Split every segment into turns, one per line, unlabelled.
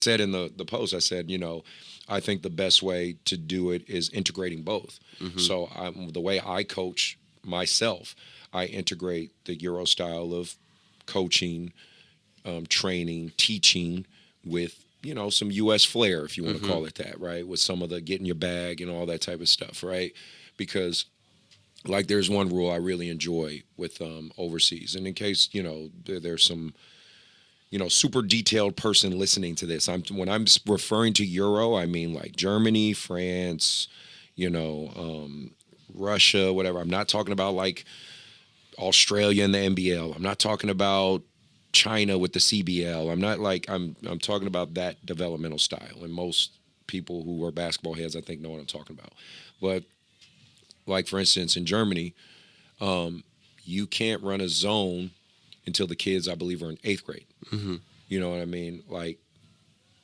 said in the post, I said, I think the best way to do it is integrating both. So the way I coach myself, I integrate the Euro style of coaching, training, teaching with some U.S. flair, if you want to call it that, right? With some of the get in your bag and all that type of stuff, right? Because like there's one rule I really enjoy with overseas, and in case there's some super detailed person listening to this, when I'm referring to Euro, I mean like Germany, France, Russia, whatever. I'm not talking about like Australia and the NBL. I'm not talking about China with the CBL. I'm not like I'm talking about that developmental style. And most people who are basketball heads, I think, know what I'm talking about. But like for instance, in Germany, you can't run a zone until the kids, I believe, are in 8th grade. You know what I mean? Like,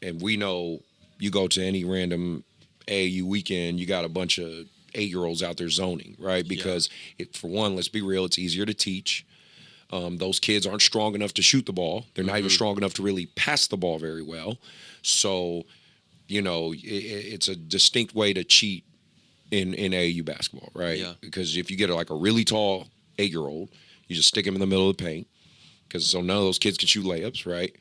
and we know you go to any random AAU weekend, you got a bunch of 8-year-olds out there zoning, right? Because for one, let's be real, it's easier to teach. Those kids aren't strong enough to shoot the ball. They're not even strong enough to really pass the ball very well. So, it's a distinct way to cheat in AAU basketball, right?
Yeah.
Because if you get like a really tall 8-year-old, you just stick him in the middle of the paint, because so none of those kids can shoot layups, right?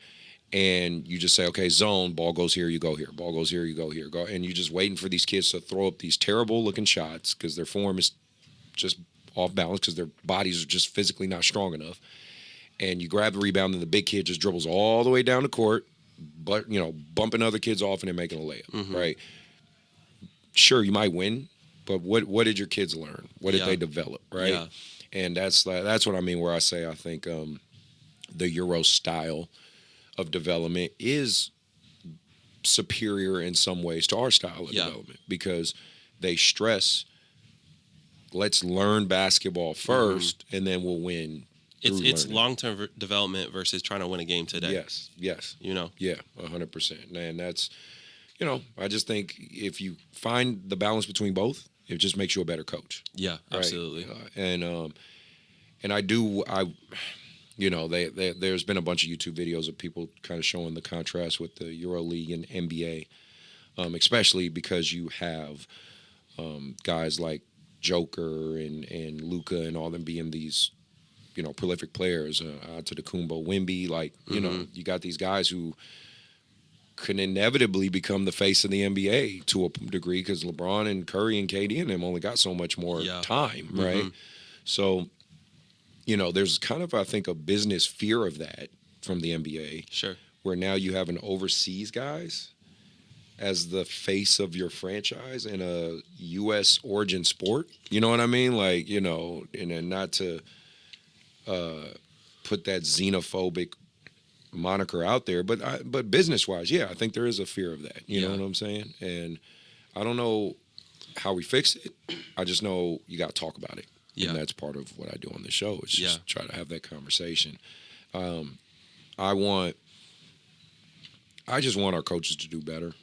And you just say, okay, zone, ball goes here, you go here. Ball goes here, you go here. And you're just waiting for these kids to throw up these terrible-looking shots because their form is just off balance because their bodies are just physically not strong enough. And you grab the rebound, and the big kid just dribbles all the way down the court, but bumping other kids off and then making a layup, right? Sure, you might win, but what did your kids learn? What did they develop, right?
Yeah.
And that's what I mean where I say I think the Euro style of development is superior in some ways to our style of development, because they stress, let's learn basketball first and then we'll win.
It's long-term development versus trying to win a game today.
Yes. Yeah, 100%. And that's, I just think if you find the balance between both, it just makes you a better coach.
Yeah,
right?
absolutely.
And there's been a bunch of YouTube videos of people kind of showing the contrast with the Euro League and NBA, especially because you have guys like Joker and Luca and all them being these, prolific players, to the Kumbo Wimby, like, you got these guys who can inevitably become the face of the NBA to a degree because LeBron and Curry and KD and them only got so much more time, right? So, there's kind of, I think, a business fear of that from the NBA.
Sure.
Where now you have an overseas guys as the face of your franchise in a U.S. origin sport. You know what I mean? Like, and then not to put that xenophobic moniker out there, but business-wise, I think there is a fear of that. You know what I'm saying? And I don't know how we fix it. I just know you got to talk about it. Yeah. And that's part of what I do on the show. Is just try to have that conversation. I just want our coaches to do better.